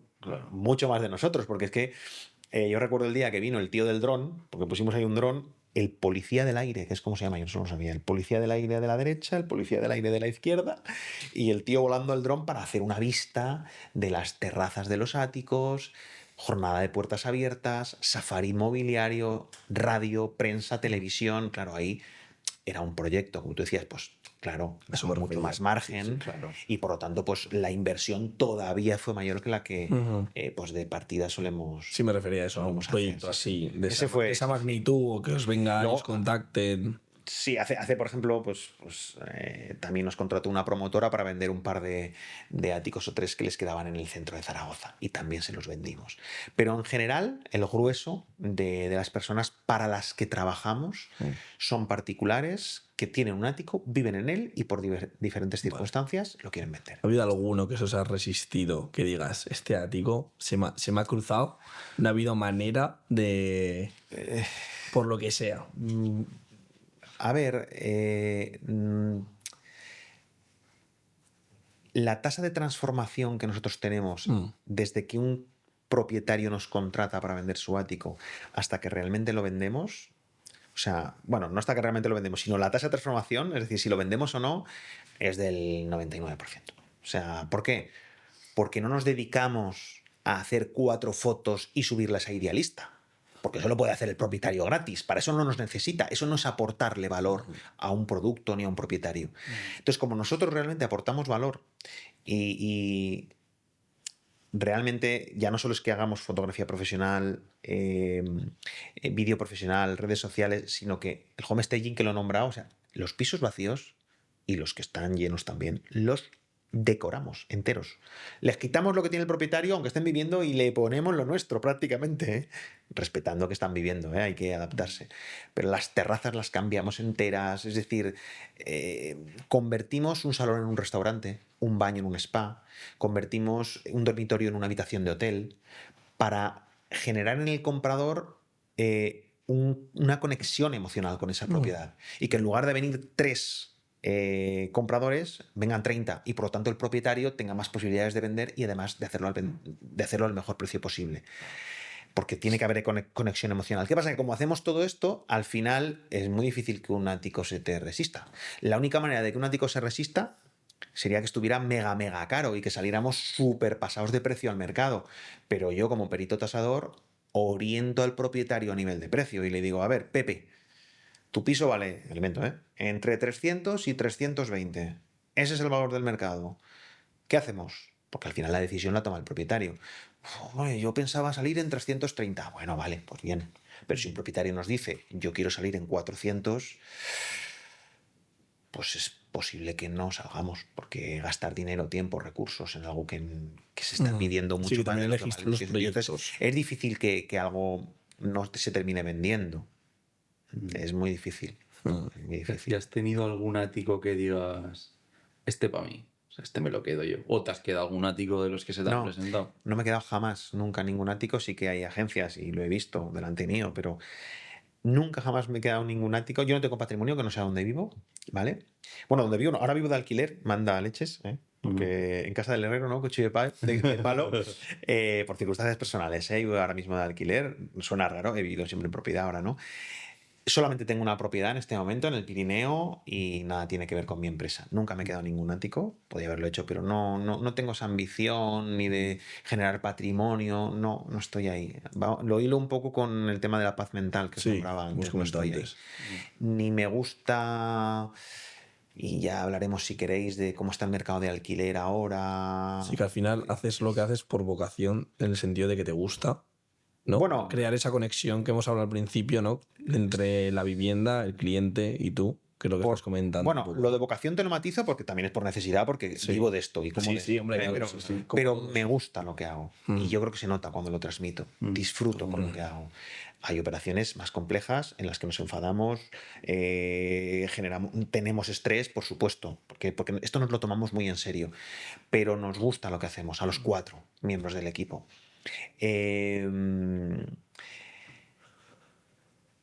mucho más de nosotros, porque es que yo recuerdo el día que vino el tío del dron, porque pusimos ahí un dron, el policía del aire, que es como se llama, yo no lo sabía, el policía del aire de la derecha, el policía del aire de la izquierda, y el tío volando el dron para hacer una vista de las terrazas de los áticos, jornada de puertas abiertas, safari inmobiliario, radio, prensa, televisión. Claro, ahí era un proyecto, como tú decías, pues claro, Eso con me mucho refería. más margen, Sí, claro. y por lo tanto, pues la inversión todavía fue mayor que la que pues de partida solemos. Sí, me refería a eso, a un solemos proyecto hacer, sí. así, de Ese esa, fue- de esa magnitud, o que os vengáis, Luego, os contacten. Sí, hace por ejemplo, también nos contrató una promotora para vender un par de áticos o 3 que les quedaban en el centro de Zaragoza, y también se los vendimos. Pero en general, el grueso de las personas para las que trabajamos son particulares que tienen un ático, viven en él y por diferentes circunstancias lo quieren vender. ¿Ha habido alguno que se os ha resistido, que digas, este ático se me ha cruzado, no ha habido manera de... por lo que sea? A ver, la tasa de transformación que nosotros tenemos desde que un propietario nos contrata para vender su ático hasta que realmente lo vendemos, o sea, bueno, no hasta que realmente lo vendemos, sino la tasa de transformación, es decir, si lo vendemos o no, es del 99%. O sea, ¿por qué? Porque no nos dedicamos a hacer 4 fotos y subirlas a Idealista. Porque eso lo puede hacer el propietario gratis. Para eso no nos necesita. Eso no es aportarle valor a un producto ni a un propietario. Entonces, como nosotros realmente aportamos valor y realmente ya no solo es que hagamos fotografía profesional, vídeo profesional, redes sociales, sino que el home staging, que lo he nombrado, o sea, los pisos vacíos y los que están llenos también, los decoramos enteros. Les quitamos lo que tiene el propietario, aunque estén viviendo, y le ponemos lo nuestro prácticamente, ¿eh? Respetando que están viviendo, ¿eh? Hay que adaptarse. Pero las terrazas las cambiamos enteras, es decir, convertimos un salón en un restaurante, un baño en un spa, convertimos un dormitorio en una habitación de hotel, para generar en el comprador una conexión emocional con esa propiedad. Y que en lugar de venir 3 compradores, vengan 30, y por lo tanto el propietario tenga más posibilidades de vender y además de hacerlo al mejor precio posible. Porque tiene que haber conexión emocional. ¿Qué pasa? Que como hacemos todo esto, al final es muy difícil que un ático se te resista. La única manera de que un ático se resista sería que estuviera mega caro y que saliéramos súper pasados de precio al mercado. Pero yo, como perito tasador, oriento al propietario a nivel de precio y le digo: a ver, Pepe, tu piso vale, elemento, entre 300 y 320. Ese es el valor del mercado. ¿Qué hacemos? Porque al final la decisión la toma el propietario. Yo pensaba salir en 330. Bueno, vale, pues bien. Pero si un propietario nos dice: yo quiero salir en 400, pues es posible que no salgamos, porque gastar dinero, tiempo, recursos en algo que se está pidiendo mucho. Sí, que también más de lo que elegiste vale. los Entonces, proyectos. es difícil que algo no se termine vendiendo. Es muy difícil. Muy difícil. ¿Y has tenido algún ático que digas, este para mí? O sea, este me lo quedo yo. ¿O te has quedado algún ático de los que se te han presentado? No me he quedado jamás, nunca ningún ático. Sí que hay agencias y lo he visto delante mío, pero nunca jamás me he quedado en ningún ático. Yo no tengo patrimonio, que no sé a dónde vivo, ¿vale? Bueno, donde vivo no. Ahora vivo de alquiler, manda leches, porque en casa del herrero, ¿no? Cuchillo de palo, por circunstancias personales, Vivo ahora mismo de alquiler. Suena raro, he vivido siempre en propiedad, ahora no. Solamente tengo una propiedad en este momento en el Pirineo y nada tiene que ver con mi empresa. Nunca me he quedado en ningún ático, podía haberlo hecho, pero no tengo esa ambición ni de generar patrimonio, no estoy ahí. Lo hilo un poco con el tema de la paz mental que os nombraba antes. No estoy ahí. Ni me gusta, y ya hablaremos si queréis de cómo está el mercado de alquiler ahora. Sí, que al final haces lo que haces por vocación, en el sentido de que te gusta, ¿no? Bueno, crear esa conexión que hemos hablado al principio, ¿no? Entre la vivienda, el cliente y tú. que es lo que estás comentando. Bueno, un poco. lo de vocación te lo matizo porque también es por necesidad, porque Sí. vivo de esto y como Sí, de sí, esto, hombre, claro, pero, sí, sí. pero Como todos. me gusta lo que hago y yo creo que se nota cuando lo transmito. Disfruto con lo que hago. Hay operaciones más complejas en las que nos enfadamos, tenemos estrés, por supuesto, porque esto nos lo tomamos muy en serio, pero nos gusta lo que hacemos a los 4 miembros del equipo.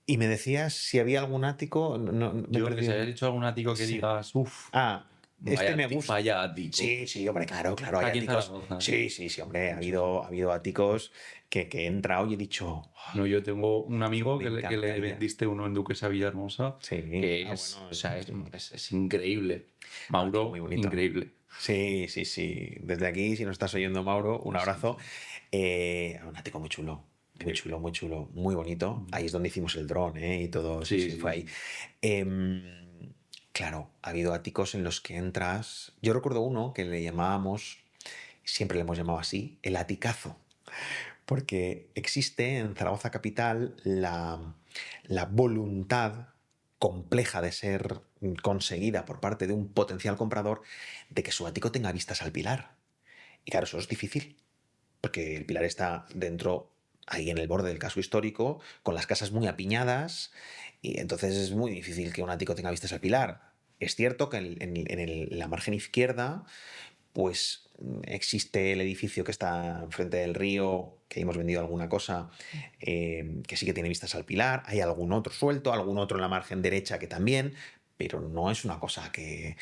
Y me decías si había algún ático. Me he Yo, que perdido. si hayas dicho algún ático que Sí. digas, uff, Este me gusta. vaya ático. Sí, hombre, claro, hay Aquí en áticos. Zaragoza. Sí, hombre, ha habido áticos que he entrado y he dicho, No, yo tengo un amigo Me que le encantaría. vendiste uno en Duquesa Villahermosa, Sí. que Ah, es, bueno, o sea, sí. es increíble. Mauro, Muy bonito. increíble. Sí. Desde aquí, si nos estás oyendo, Mauro, un abrazo. Un ático muy chulo. Muy chulo, muy bonito. Ahí es donde hicimos el dron, y todo. Sí, fue ahí. Claro, ha habido áticos en los que entras. Yo recuerdo uno que le llamábamos, siempre le hemos llamado así, el aticazo. Porque existe en Zaragoza Capital la voluntad compleja de ser conseguida por parte de un potencial comprador de que su ático tenga vistas al Pilar. Y claro, eso es difícil, porque el Pilar está dentro, ahí en el borde del casco histórico, con las casas muy apiñadas, y entonces es muy difícil que un ático tenga vistas al Pilar. Es cierto que en la margen izquierda pues existe el edificio que está enfrente del río, que hemos vendido alguna cosa, que sí que tiene vistas al Pilar, hay algún otro suelto, algún otro en la margen derecha que también, pero no es una cosa que...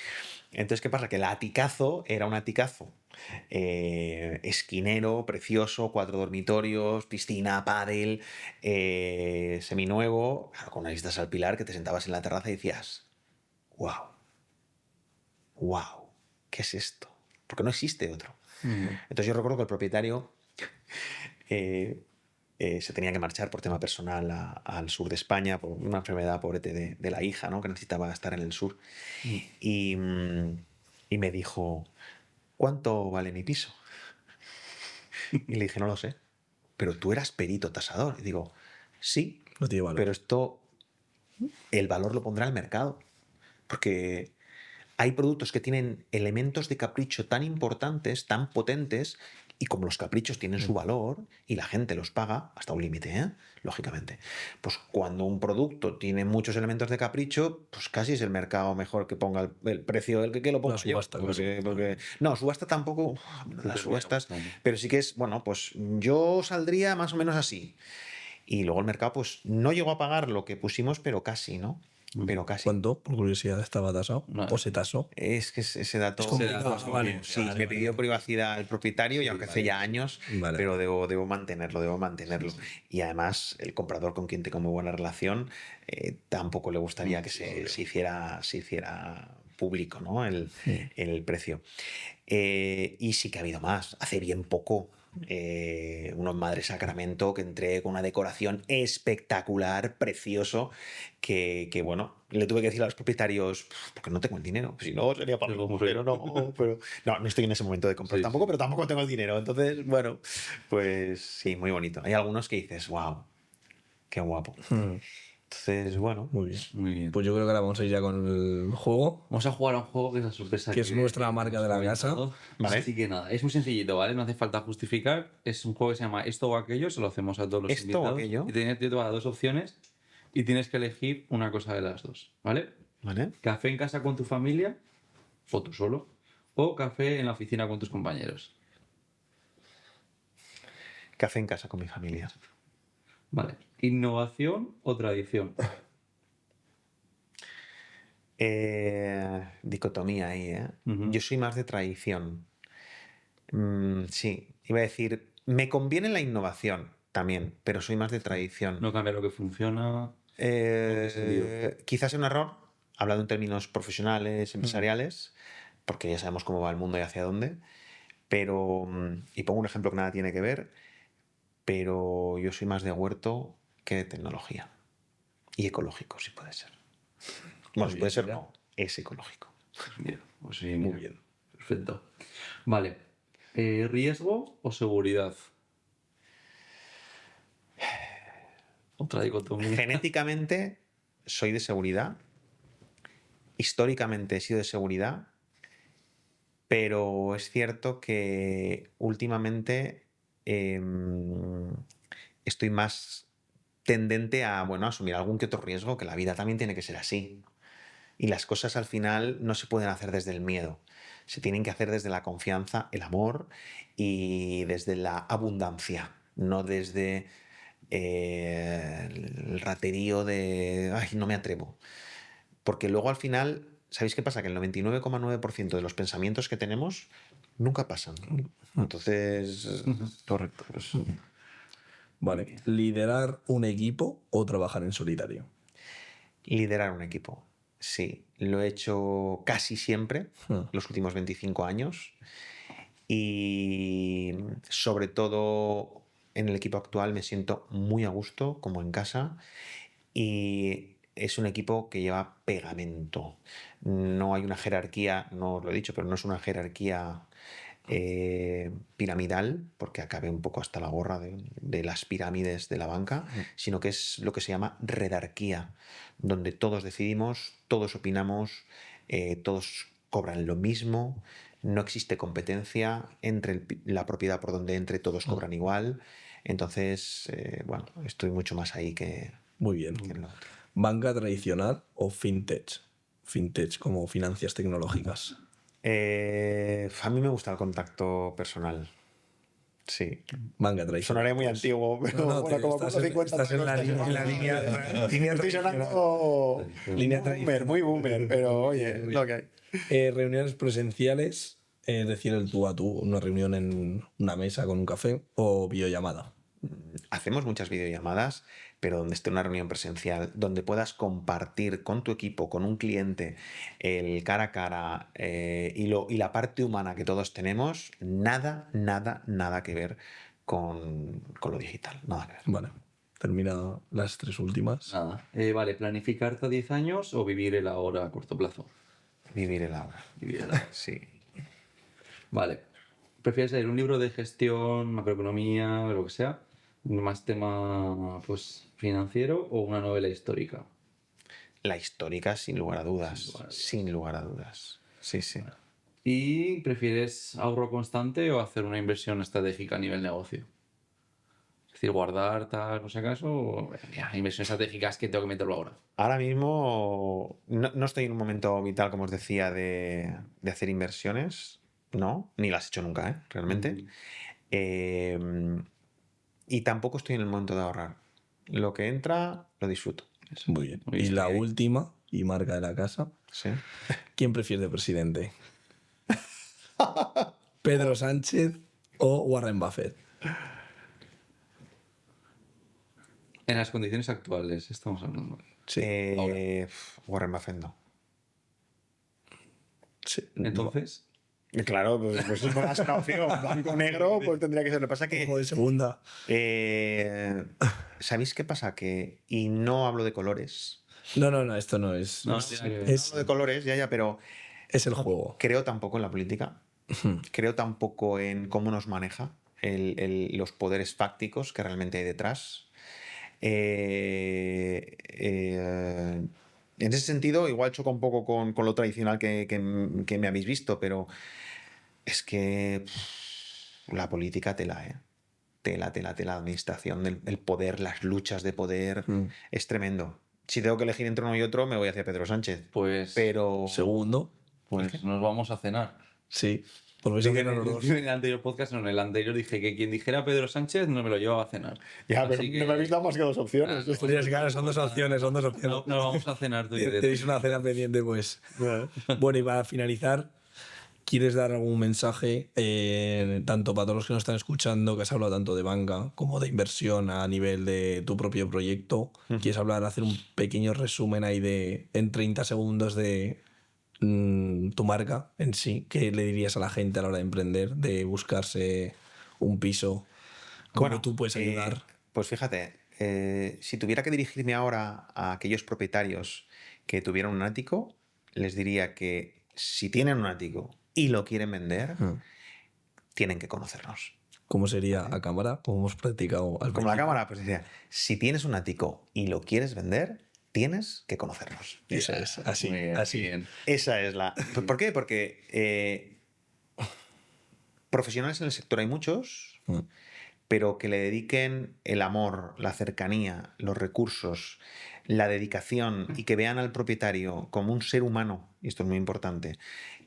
Entonces, ¿qué pasa? Que el aticazo era un aticazo esquinero, precioso, 4 dormitorios, piscina, pádel, seminuevo, claro, con unas vistas al Pilar que te sentabas en la terraza y decías, wow, ¿qué es esto? Porque no existe otro. Entonces yo recuerdo que el propietario se tenía que marchar por tema personal al sur de España, por una enfermedad pobrete de la hija, ¿no? Que necesitaba estar en el sur. Y me dijo, ¿cuánto vale mi piso? Y le dije, no lo sé. Pero tú eras perito tasador. Y digo, sí, No tiene valor. pero esto, el valor lo pondrá el mercado. Porque hay productos que tienen elementos de capricho tan importantes, tan potentes, y como los caprichos tienen su valor y la gente los paga hasta un límite, lógicamente, pues cuando un producto tiene muchos elementos de capricho, pues casi es el mercado mejor que ponga el precio el que lo ponga La subasta, yo. claro. No, subasta tampoco, las subastas, pero sí que es, bueno, pues yo saldría más o menos así. Y luego el mercado pues no llegó a pagar lo que pusimos, pero casi, ¿no? Pero casi. ¿Cuánto, por curiosidad, estaba tasado? No. ¿O se tasó? Es que ese dato... Es complicado, vale. Sí, Vale, me vale. pidió privacidad el propietario y aunque hace ya años, Vale. pero debo mantenerlo. Y además el comprador con quien tengo muy buena relación tampoco le gustaría que se hiciera público, ¿no? el precio. Y sí que ha habido más. Hace bien poco, uno en Madre Sacramento que entré con una decoración espectacular, precioso, que bueno, le tuve que decir a los propietarios, porque no tengo el dinero, si no sería para mí, pero no estoy en ese momento de comprar tampoco, pero tampoco tengo el dinero. Entonces, bueno, pues sí, muy bonito. Hay algunos que dices, wow, qué guapo. Entonces, bueno. Muy bien. Muy bien. Pues yo creo que ahora vamos a ir ya con el juego. Vamos a jugar a un juego que es la sorpresa. Que es nuestra marca de la casa. Vale. Así que nada, es muy sencillito, ¿vale? No hace falta justificar. Es un juego que se llama Esto o Aquello, se lo hacemos a todos los ¿Esto o invitados. aquello? Y yo te voy a dar 2 opciones y tienes que elegir una cosa de las dos, ¿vale? ¿Vale? Café en casa con tu familia, o tú solo, o café en la oficina con tus compañeros. Café en casa con mi familia. Vale. Innovación o tradición. Dicotomía ahí, ¿eh? Ujú. Yo soy más de tradición. Sí, iba a decir, me conviene la innovación también, pero soy más de tradición. No cambia lo que funciona. Quizás sea un error, hablando en términos profesionales, empresariales, porque ya sabemos cómo va el mundo y hacia dónde, pero, y pongo un ejemplo que nada tiene que ver, pero yo soy más de huerto que de tecnología. Y ecológico, si puede ser. Bueno, si puede ser, no, es ecológico. Bien, pues sí, muy bien. Perfecto. Vale. ¿Riesgo o seguridad? Otra dicotomía. Genéticamente soy de seguridad históricamente he sido de seguridad, pero es cierto que últimamente estoy más tendente a, bueno, a asumir algún que otro riesgo, que la vida también tiene que ser así. Y las cosas al final no se pueden hacer desde el miedo, se tienen que hacer desde la confianza, el amor y desde la abundancia, no desde el raterío de, ay, no me atrevo. Porque luego al final, ¿sabéis qué pasa? Que el 99,9% de los pensamientos que tenemos nunca pasan. Entonces, Correcto. Pues, Vale. ¿Liderar un equipo o trabajar en solitario? liderar un equipo. Sí, lo he hecho casi siempre, los últimos 25 años. Y sobre todo en el equipo actual me siento muy a gusto, como en casa. Y es un equipo que lleva pegamento. No hay una jerarquía, no os lo he dicho, pero no es una jerarquía piramidal, porque acabe un poco hasta la gorra de las pirámides de la banca, sino que es lo que se llama redarquía, donde todos decidimos, todos opinamos, todos cobran lo mismo, no existe competencia entre la propiedad por donde entre, todos cobran igual. Entonces, bueno, estoy mucho más ahí que Muy bien. en lo otro. ¿Banca tradicional o fintech? Fintech como finanzas tecnológicas. A mí me gusta el contacto personal. Sí. Banca tradicional. Sonaré muy pues. antiguo, pero No, bueno, como estás, con 50 estás en la línea Estoy sonando Línea boomer, muy boomer, pero oye, lo que hay. reuniones presenciales, es decir, el tú a tú, una reunión en una mesa con un café o videollamada. Hacemos muchas videollamadas, pero donde esté una reunión presencial, donde puedas compartir con tu equipo, con un cliente, el cara a cara y la parte humana que todos tenemos, nada, nada, nada que ver con lo digital. Nada que ver. Vale, termina las tres últimas. nada. Vale, ¿planificarte a 10 años o vivir el ahora a corto plazo? Vivir el ahora. Vivir el ahora. Sí. Vale. ¿Prefieres leer un libro de gestión, macroeconomía, lo que sea, más tema pues financiero o una novela histórica? La histórica, sin lugar a dudas. Sin lugar a dudas. Sin lugar a dudas. Sí, sí. ¿Y prefieres ahorro constante o hacer una inversión estratégica a nivel negocio? Es decir, guardar tal, por si acaso, o ya, inversión estratégica es que tengo que meterlo ahora. Ahora mismo no estoy en un momento vital, como os decía, de hacer inversiones. No, ni las he hecho nunca, ¿eh? Realmente. Y tampoco estoy en el momento de ahorrar. Lo que entra, lo disfruto. Muy bien. Muy Y bien. la última, y marca de la casa. Sí. ¿Quién prefiere de presidente? ¿Pedro Sánchez o Warren Buffett? En las condiciones actuales estamos hablando. Sí. Warren Buffett no. Sí. Entonces, Claro, pues es una opción. Blanco negro, pues tendría que ser. Lo que pasa que. Ojo de segunda. ¿Sabéis qué pasa? Y no hablo de colores. No, esto no es. no, es, tiene que ver. es- No hablo de colores, ya, pero es el juego. creo tampoco en la política. Creo tampoco en cómo nos maneja los poderes fácticos que realmente hay detrás. En ese sentido, igual choca un poco con lo tradicional que me habéis visto, pero es que la política tela, ¿eh? Tela, la administración del poder, las luchas de poder, es tremendo. Si tengo que elegir entre uno y otro, me voy hacia Pedro Sánchez. Pues, Pero Segundo. pues nos vamos a cenar. Sí. Por eso que no los dos. En el anterior podcast, no, en el anterior dije que quien dijera Pedro Sánchez no me lo llevaba a cenar. ya, pero Así que no me habéis dado más que dos opciones. Pues claro, son dos opciones, son dos opciones. nos vamos a cenar tú y yo. Tenéis una cena pendiente, pues. Bueno, y para finalizar, ¿quieres dar algún mensaje, tanto para todos los que nos están escuchando, que has hablado tanto de banca como de inversión a nivel de tu propio proyecto? ¿Quieres hablar, hacer un pequeño resumen ahí en 30 segundos de tu marca en sí? ¿Qué le dirías a la gente a la hora de emprender, de buscarse un piso? ¿Cómo Bueno, tú puedes ayudar? Pues fíjate, si tuviera que dirigirme ahora a aquellos propietarios que tuvieran un ático, les diría que si tienen un ático y lo quieren vender, tienen que conocernos. ¿Cómo sería a cámara? Como hemos practicado al Como la principio. cámara, pues decía, si tienes un ático y lo quieres vender, tienes que conocernos. Eso es, así, Muy bien, así. muy bien. Esa es la... ¿Por qué? Porque profesionales en el sector hay muchos, pero que le dediquen el amor, la cercanía, los recursos, la dedicación y que vean al propietario como un ser humano, y esto es muy importante,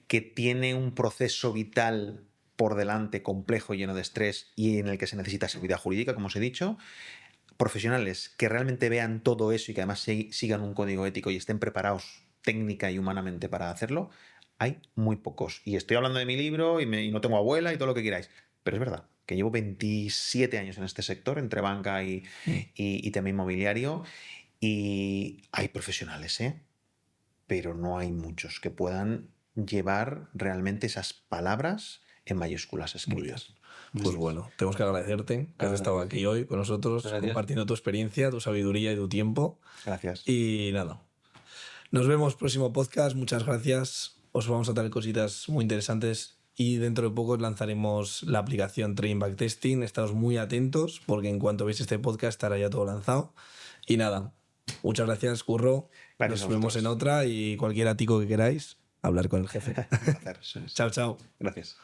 que tiene un proceso vital por delante complejo, lleno de estrés y en el que se necesita seguridad jurídica, como os he dicho, profesionales que realmente vean todo eso y que además sigan un código ético y estén preparados técnica y humanamente para hacerlo, hay muy pocos. Y estoy hablando de mi libro y no tengo abuela y todo lo que queráis, pero es verdad que llevo 27 años en este sector, entre banca y tema inmobiliario, y hay profesionales, pero no hay muchos que puedan llevar realmente esas palabras en mayúsculas Muy bien. escritas. Pues bueno, tenemos que agradecerte que has estado aquí hoy con nosotros, Gracias. compartiendo tu experiencia, tu sabiduría y tu tiempo. Gracias. Y nada, nos vemos próximo podcast. Muchas gracias. Os vamos a traer cositas muy interesantes y dentro de poco lanzaremos la aplicación Trading Backtesting. Estaos muy atentos porque en cuanto veáis este podcast estará ya todo lanzado. Y nada, muchas gracias, Curro. Gracias Nos a vemos vosotros. en otra y cualquier ático que queráis, hablar con el jefe. Un placer. Chao, chao. Gracias.